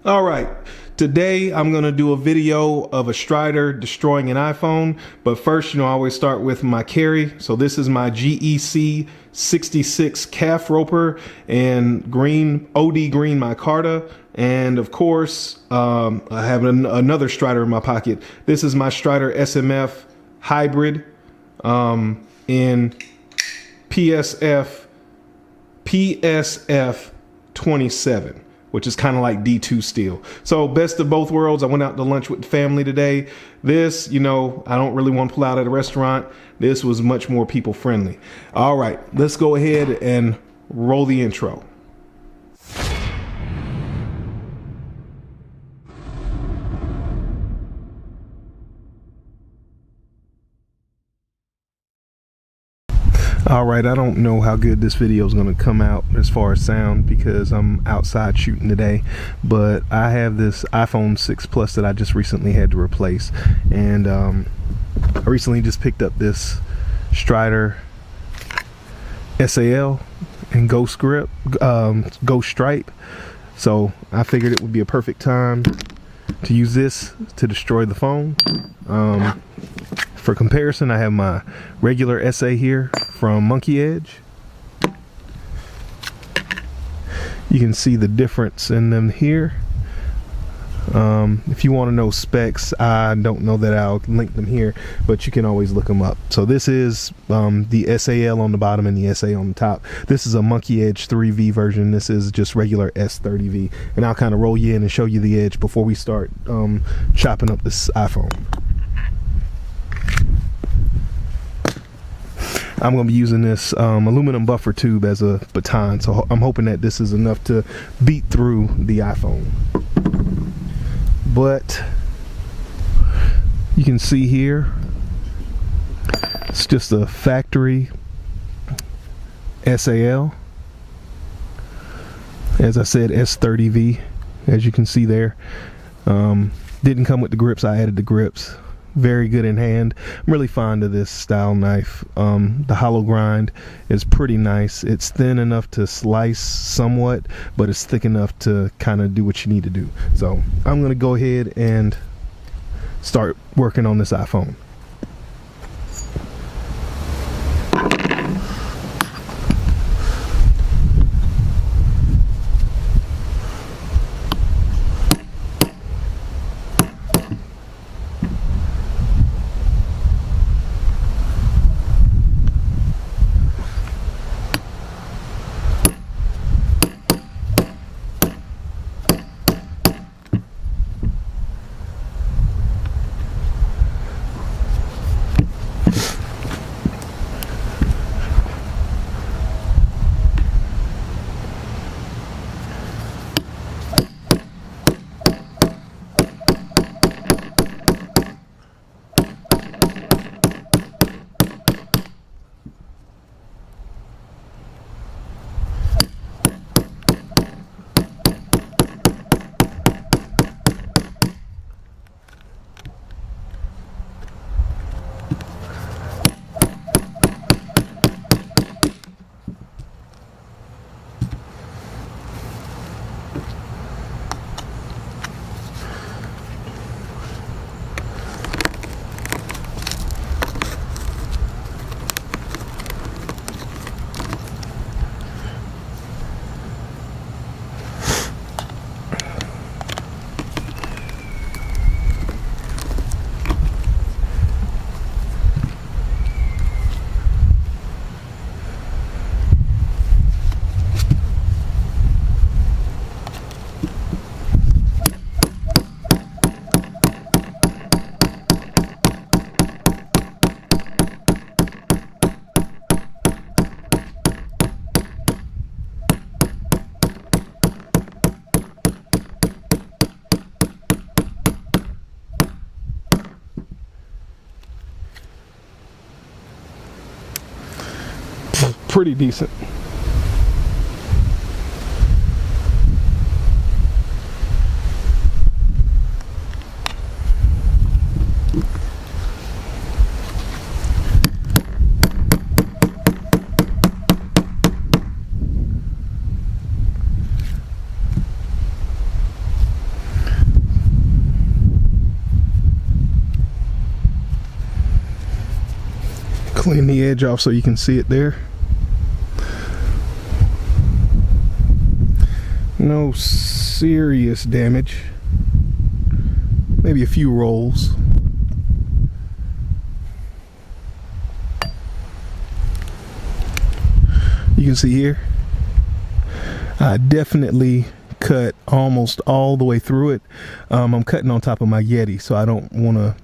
All right, today I'm gonna do a video of a strider destroying an iPhone, but first, I always start with my carry. So this is my GEC 66 calf roper and green OD green micarta, and of course I have another strider in my pocket. This is my strider SMF hybrid in PSF 27, which is kind of like D2 steel. So best of both worlds. I went out to lunch with the family today. This, I don't really want to pull out at a restaurant. This was much more people friendly. All right, let's go ahead and roll the intro. All right, I don't know how good this video is going to come out as far as sound because I'm outside shooting today, but I have this iPhone 6 Plus that I just recently had to replace, and I recently just picked up this Strider SAL and Ghost Stripe, so I figured it would be a perfect time to use this to destroy the phone. For comparison, I have my regular SA here from Monkey Edge. You can see the difference in them here. If you want to know specs, I don't know that I'll link them here, but you can always look them up. So this is the SAL on the bottom and the SA on the top. This is a Monkey Edge 3V version. This is just regular S30V, and I'll kind of roll you in and show you the edge before we start chopping up this iPhone. I'm going to be using this aluminum buffer tube as a baton, so I'm hoping that this is enough to beat through the iPhone. But you can see here, it's just a factory SAL. As I said, S30V, as you can see there. Didn't come with the grips, I added the grips. Very good in hand. I'm really fond of this style knife. The hollow grind is pretty nice. It's thin enough to slice somewhat, but it's thick enough to kind of do what you need to do. So I'm gonna go ahead and start working on this iPhone. Pretty decent. clean the edge off so you can see it there. No serious damage. Maybe a few rolls. You can see here, I definitely cut almost all the way through it. I'm cutting on top of my Yeti, so I don't want to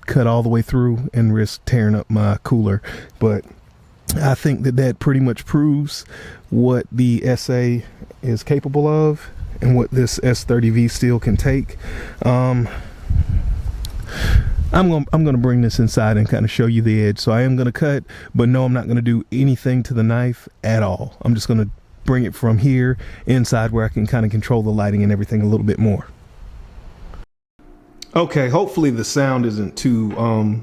cut all the way through and risk tearing up my cooler. But I think that pretty much proves what the SA is capable of and what this S30V steel can take. I'm gonna bring this inside and kind of show you the edge. So I am gonna cut, but no, I'm not gonna do anything to the knife at all. I'm just gonna bring it from here inside where I can kind of control the lighting and everything a little bit more. Okay, hopefully the sound isn't too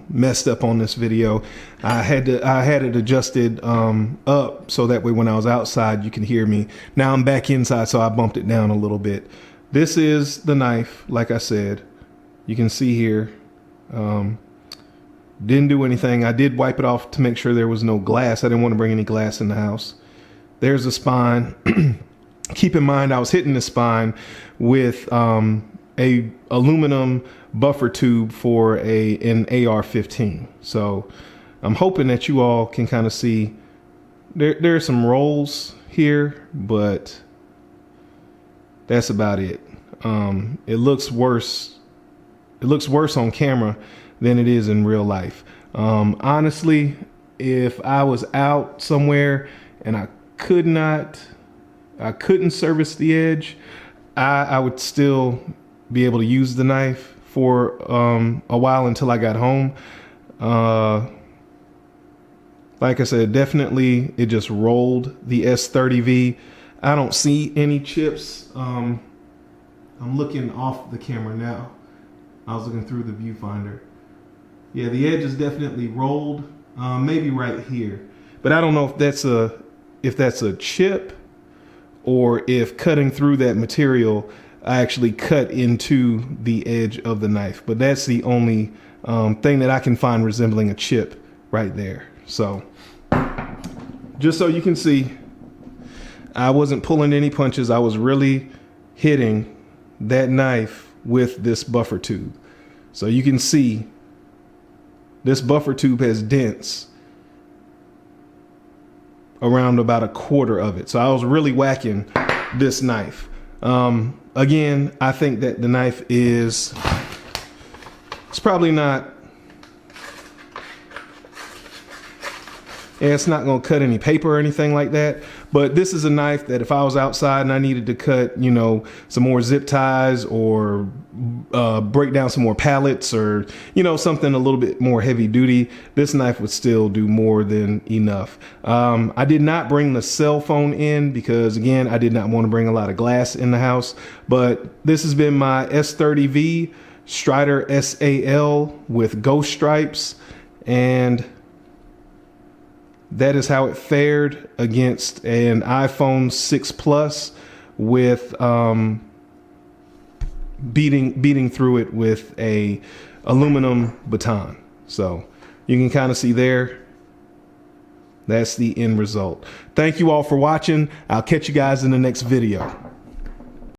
messed up on this video. I had it adjusted up so that way when I was outside you can hear me. Now I'm back inside, so I bumped it down a little bit. This is the knife, like I said. You can see here. Didn't do anything. I did wipe it off to make sure there was no glass. I didn't want to bring any glass in the house. There's the spine. Keep in mind I was hitting the spine with a aluminum buffer tube for an AR-15. So I'm hoping that you all can kind of see there are some rolls here, but that's about it. It looks worse. It looks worse on camera than it is in real life. Honestly, if I was out somewhere and I couldn't service the edge, I would still be able to use the knife for a while until I got home. Like I said, definitely it just rolled the S30V. I don't see any chips. I'm looking off the camera now. I was looking through the viewfinder. Yeah, the edge is definitely rolled, maybe right here. But I don't know if that's a chip or if cutting through that material, I actually cut into the edge of the knife. But that's the only thing that I can find resembling a chip right there. So just so you can see, I wasn't pulling any punches. I was really hitting that knife with this buffer tube. So you can see this buffer tube has dents around about a quarter of it. So I was really whacking this knife. Again, I think that the knife it's probably not, it's not going to cut any paper or anything like that. But this is a knife that if I was outside and I needed to cut, you know, some more zip ties or break down some more pallets or, you know, something a little bit more heavy duty, this knife would still do more than enough. I did not bring the cell phone in because, again, I did not want to bring a lot of glass in the house. But this has been my S30V Strider SAL with ghost stripes, and that is how it fared against an iPhone 6 Plus with beating through it with a aluminum baton. So you can kind of see there, that's the end result. Thank you all for watching. I'll catch you guys in the next video.